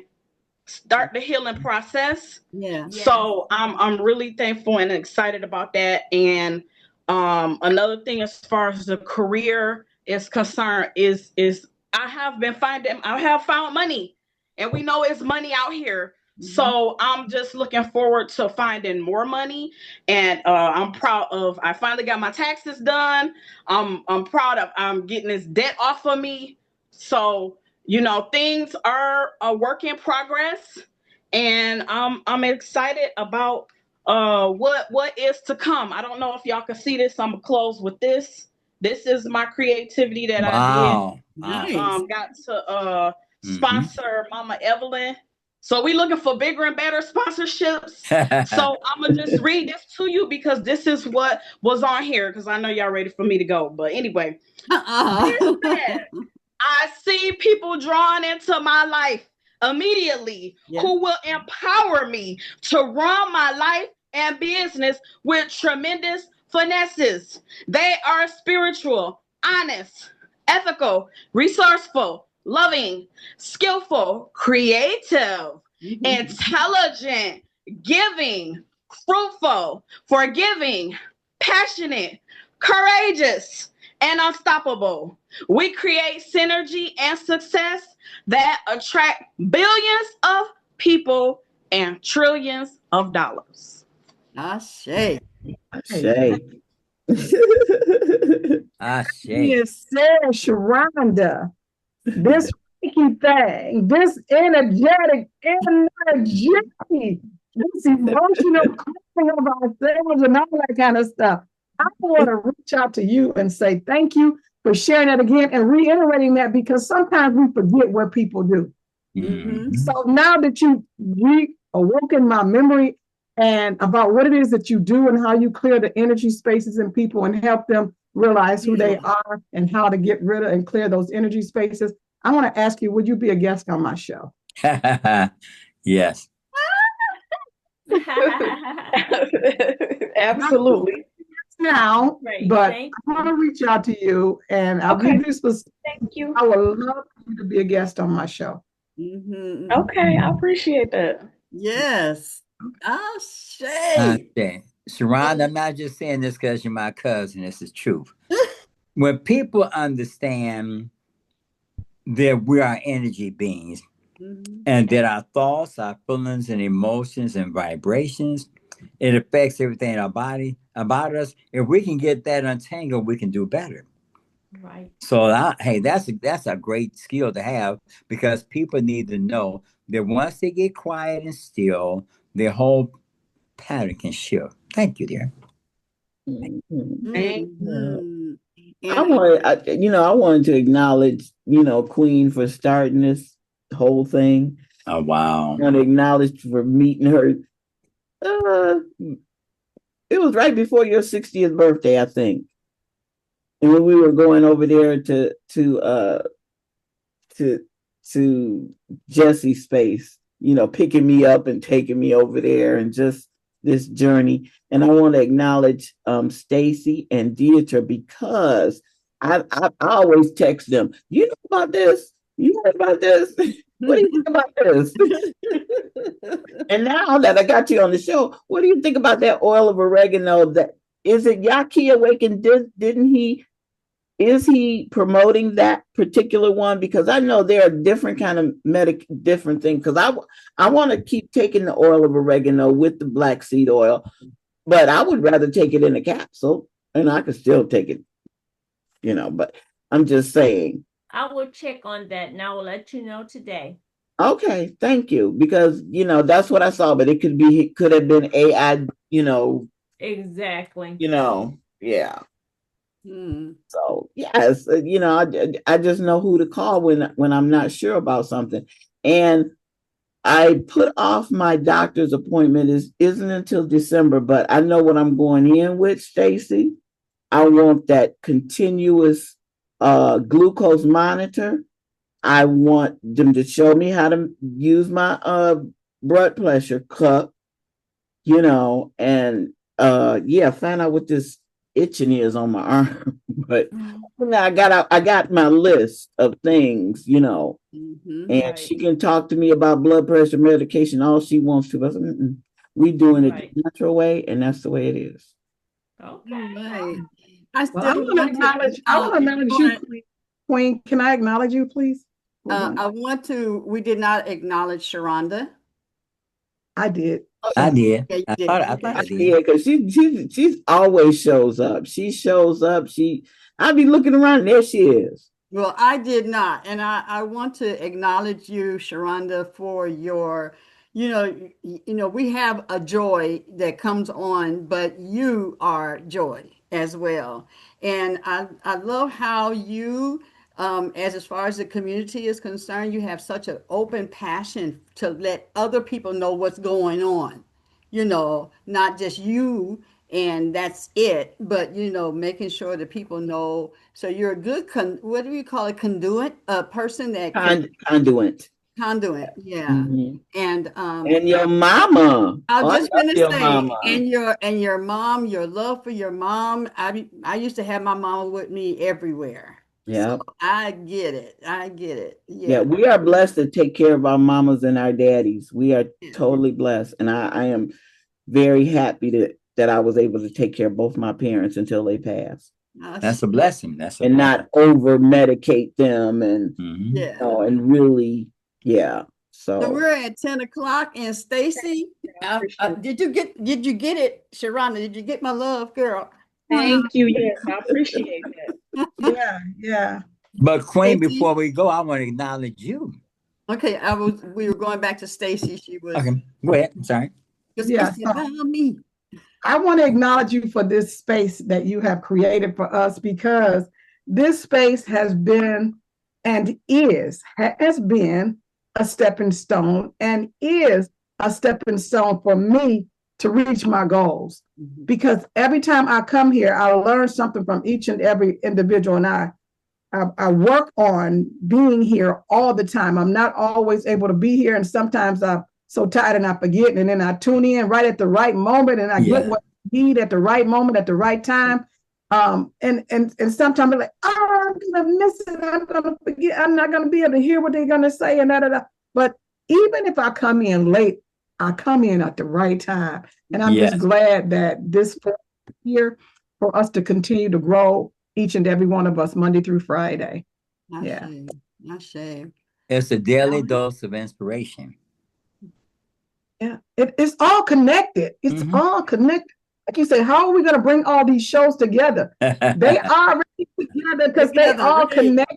start the healing process. yeah. Yes. So I'm really thankful and excited about that. And another thing as far as the career is concerned is I have found money, and we know it's money out here. Mhm. So I'm just looking forward to finding more money, and I'm proud of. I finally got my taxes done. I'm proud of. I'm getting this debt off of me. So you know things are a work in progress, and I'm excited about what is to come. I don't know if y'all can see this. I'm gonna close with this. This is my creativity that I did. Wow. Wow. Nice. Got to Mm-hmm. sponsor Mama Evelyn. So we looking for bigger and better sponsorships. So I'm gonna just read this to you because this is what was on here because I know y'all ready for me to go. But anyway, it Uh-uh. says I see people drawn into my life immediately Yeah. who will empower me to run my life and business with tremendous finesses. They are spiritual, honest, ethical, resourceful, loving, skillful, creative, Mhm. intelligent, giving, fruitful, forgiving, passionate, courageous, and unstoppable. We create synergy and success that attract billions of people and trillions of dollars. Ashe. Shay. Ashe. Yes, sir, Sharonda. This freaky thing, this energy, this emotional clearing of ourselves and all that kind of stuff. I want to reach out to you and say thank you for sharing that again and reiterating that because sometimes we forget what people do. Mm-hmm. Mm-hmm. So now that you reawoken my memory and about what it is that you do and how you clear the energy spaces in people and help them realize who they Yeah. are and how to get rid of and clear those energy spaces, I want to ask you, would you be a guest on my show? Yes. Absolutely. Now, Great. but Thank I want to you. reach out to you, and I'll Okay. be specific. Thank you. I would love for you to be a guest on my show. Mhm. Okay, I appreciate that. Yes. Oh, I Shay. say, Sharon, I'm not just saying this because you're my cousin. This is truth. When people understand that we are energy beings Mhm. and that our thoughts, our feelings, and emotions and vibrations, it affects everything in our body about us. If we can get that untangled, we can do better. Right. So, hey, that's a great skill to have because people need to know that once they get quiet and still, their whole pattern can shift. Thank you, dear. Mhm. Yeah. Mhm. And I wanted to acknowledge, Queen for starting this whole thing. Oh, wow. I want to acknowledge for meeting her. Uh, it was right before your 60th birthday, I think. And when we were going over there to to Jesse's space, picking me up and taking me over there and just this journey. And I want to acknowledge Stacy and Dietra because I always text them, you know about this? You know about this? What do you think about this? And now that I got you on the show, what do you think about that oil of oregano? That is it Yaki Awakened? Didn't he is he promoting that particular one? Because I know there are different kind of different things. Because I want to keep taking the oil of oregano with the black seed oil, but I would rather take it in a capsule, and I could still take it, But I'm just saying. I will check on that and I will let you know today. Okay, thank you. Because that's what I saw, but could have been AI. Exactly. Yeah. Hmm. So yes, I just know who to call when I'm not sure about something, and I put off my doctor's appointment isn't until December, but I know what I'm going in with, Stacy. I want that continuous glucose monitor. I want them to show me how to use my blood pressure cup, and yeah, find out what this itching is on my arm. But I got my list of things, Mhm. and Right. she can talk to me about blood pressure medication all she wants to. But we doing it Right. the natural way, and that's the way it is. Okay. Right. I Well, I still want to want to acknowledge. I want to acknowledge you, Queen. Can I acknowledge you, please? I want to, we did not acknowledge Sharonda. I did. I did. Yeah, you I did. thought I Okay. thought I did. Yeah, because she's always shows up. She shows up. I be looking around, and there she is. Well, I did not. And I want to acknowledge you, Sharonda, for your, we have a joy that comes on, but you are joy as well. And I love how you, as far as the community is concerned, you have such an open passion to let other people know what's going on, not just you and that's it, but making sure that people know. So you're a good what do you call it, conduit, a person that can Conduit. conduit, yeah. Mhm. And And your mama. I Oh, was I just love gonna your say, mama. and your mom, your love for your mom. I used to have my mama with me everywhere, so Yeah. I get it. I get it. Yeah, Yeah, we are blessed to take care of our mamas and our daddies. We are yeah. totally blessed. And I am very happy that I was able to take care of both my parents until they passed. That's a blessing. That's a And blessing. not over medicate them and Mhm. Yeah. and really, yeah. So So we're at 10 o'clock, and Stacy, did you get it, Sharonda? Did you get my love, girl? Thank you. Yes, I appreciate that. Yeah, yeah. But Queen, Stacy, before we go, I want to acknowledge you. okay, we were going back to Stacy. She was, Okay, go ahead. I'm sorry. because Yeah. it's So about me. I want to acknowledge you for this space that you have created for us because this space has been and has been a stepping stone and is a stepping stone for me to reach my goals. Because every time I come here, I learn something from each and every individual, and I work on being here all the time. I'm not always able to be here, and sometimes so tired and I forget, and then I tune in right at the right moment, and I get Yeah. what I need at the right moment at the right time. And sometimes I'm like, oh, I'm gonna miss it. I'm gonna forget. I'm not gonna be able to hear what they're gonna say, and da da da. But even if I come in late, I come in at the right time, and I'm just Yes. glad that this here for us to continue to grow each and every one of us Monday through Friday. Not Yeah. shame. Not shame. It's a daily dose of inspiration. Yeah, it's all connected. It's Hmm. all connected. Like you say, how are we going to bring all these shows together? They are already together because they Together, all right? connect.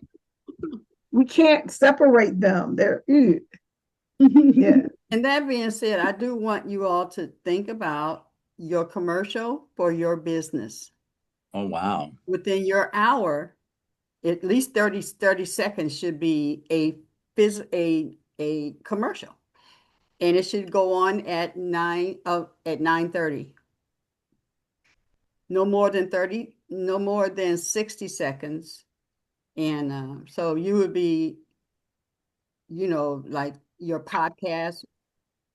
We can't separate them. They're yeah. And that being said, I do want you all to think about your commercial for your business. Oh, wow. Within your hour, at least 30 seconds should be a commercial. And it should go on at 9:30. No more than 30, no more than 60 seconds. And so you would be, like your podcast,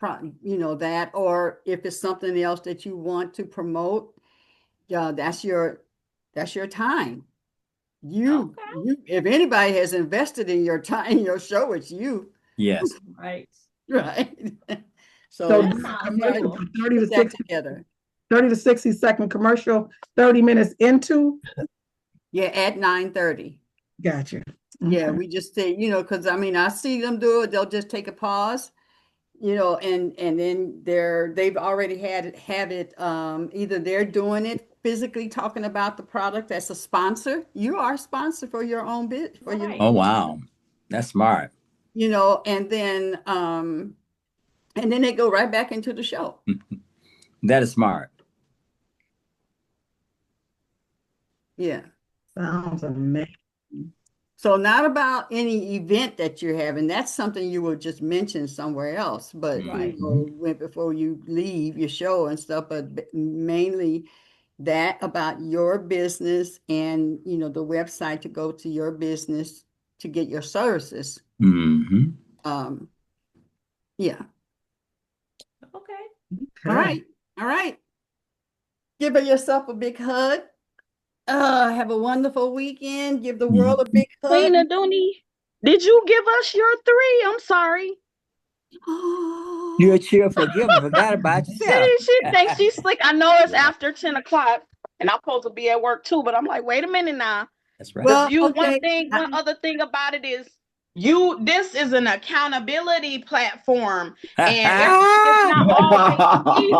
that, or if it's something else that you want to promote, yeah, that's your time. Okay. If anybody has invested in your time, your show, it's you, Yes. Right. right? So So That do a sounds commercial cool. for 30 to put that 60, together. 30 to 60-second commercial, 30 minutes into. Yeah, at 9:30. Gotcha. Yeah, Okay. we just say, because I see them do it. They'll just take a pause, and then they've already have it. Either they're doing it physically, talking about the product as a sponsor. You are a sponsor for your own bit for your, Right. Oh, wow. That's smart. and then they go right back into the show. That is smart. Yeah. Sounds amazing. So not about any event that you're having. That's something you will just mention somewhere else. But Right. before you leave your show and stuff, but mainly that about your business and the website to go to your business to get your services. Hmm. Um, yeah. Okay. All Okay. right. All right. Give yourself a big hug. Have a wonderful weekend. Give the world a big hug. Queen Aduni, did you give us your three? I'm sorry. Oh, You're a cheerful giver. Forgot about yourself. She thinks she's slick. I know it's after 10 o'clock and I'm supposed to be at work too, but I'm like, wait a minute now. That's right. Because well, okay. one other thing about it is this is an accountability platform. And everything is not always easy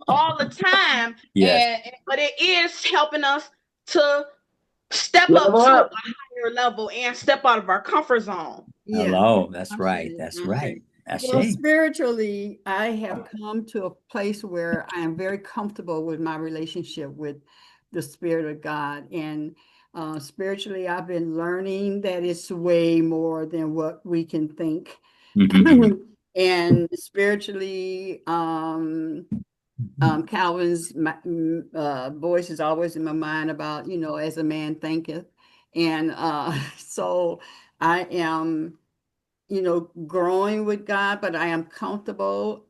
all the time. Yes. But it is helping us to step up Level to a up. higher level and step out of our comfort zone. Yeah. Hello. That's right. Ashe, That's ashe. right. That's Well, shame. spiritually, I have come to a place where I am very comfortable with my relationship with the Spirit of God. And spiritually, I've been learning that it's way more than what we can think. Hmm. And spiritually, Calvin's voice is always in my mind about, as a man thinketh. And so I am growing with God, but I am comfortable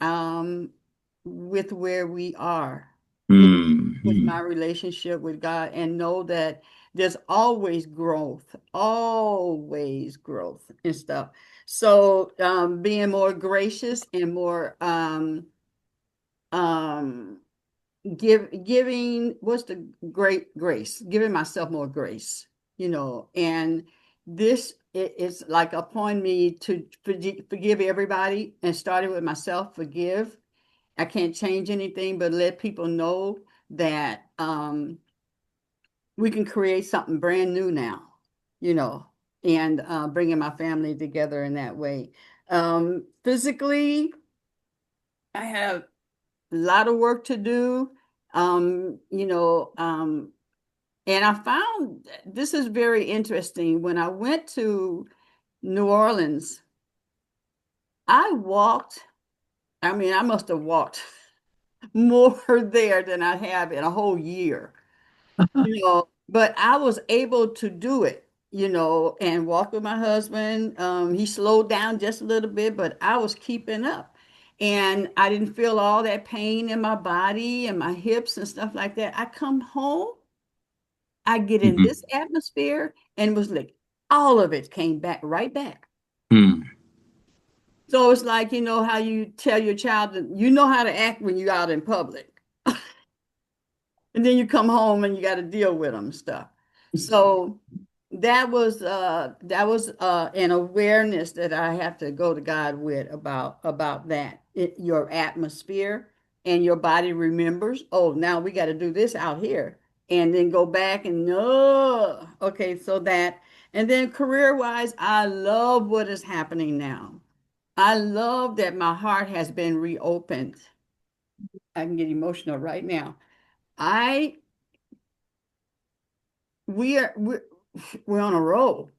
with where we are with Hmm. my relationship with God, and know that there's always growth and stuff. So being more gracious and more um, giving, what's the great grace, giving myself more grace, and it's like upon me to forgive everybody, and starting with myself, forgive. I can't change anything, but let people know that we can create something brand new now, you know and bringing my family together in that way. Physically, I have a lot of work to do. And I found this is very interesting. When I went to New Orleans, I walked, I mean, I must have walked more there than I have in a whole year, but I was able to do it, and walk with my husband. He slowed down just a little bit, but I was keeping up. and I didn't feel all that pain in my body and my hips and stuff like that. I come home, I get in Mhm. this atmosphere, and it was like all of it came back right back. Mm. So it's like, you know, how you tell your child that you know how to act when you're out in public. And then you come home and you got to deal with them and stuff. So that was an awareness that I have to go to God with about that. Your atmosphere and your body remembers, oh, now we got to do this out here. And then go back and no. Okay, so that, and then career-wise, I love what is happening now. I love that my heart has been reopened. I can get emotional right now. I we are we're on a roll.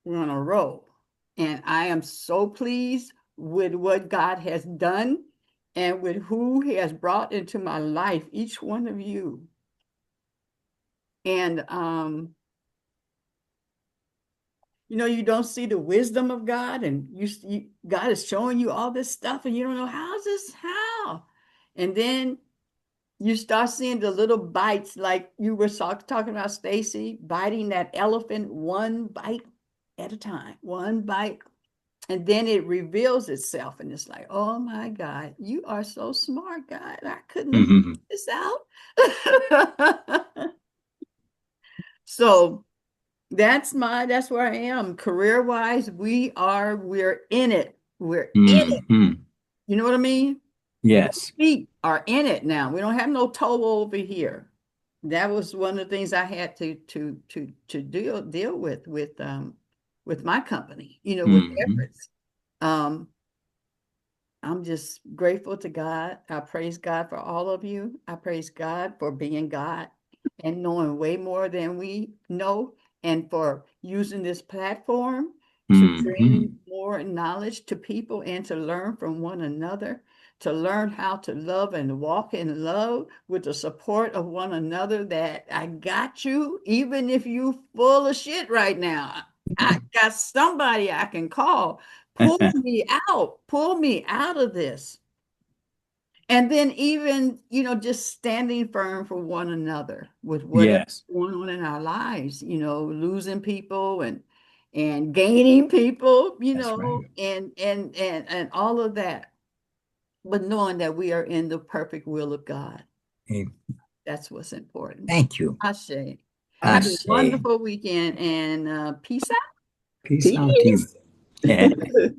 We're on a roll. And I am so pleased with what God has done and with who he has brought into my life, each one of you. And you know, you don't see the wisdom of God, and God is showing you all this stuff, and you don't know how's this, how? And then you start seeing the little bites, like you were talking about, Stacy, biting that elephant one bite at a time, one bite. And then it reveals itself, and it's like, oh my God, you are so smart, God. I couldn't have Mhm. figured this out. So that's where I am. Career wise, we're in it. We're in it. Mhm. You know what I mean? Both Yes. feet are in it now. We don't have no toe over here. That was one of the things I had to deal with my company, you know, with Mhm. efforts. Um, I'm just grateful to God. I praise God for all of you. I praise God for being God and knowing way more than we know, and for using this platform to bring Mhm. more knowledge to people and to learn from one another, to learn how to love and walk in love with the support of one another, that I got you, even if you full of shit right now. I got somebody I can call. Pull me out of this. And then even, you know, just standing firm for one another with whatever's Yes. going on in our lives, you know, losing people and gaining people, you That's know, right. and all of that. But knowing that we are in the perfect will of God. Hey, That's what's important. thank you. I say. I Have a say wonderful weekend, and peace out. peace out to you. Peace.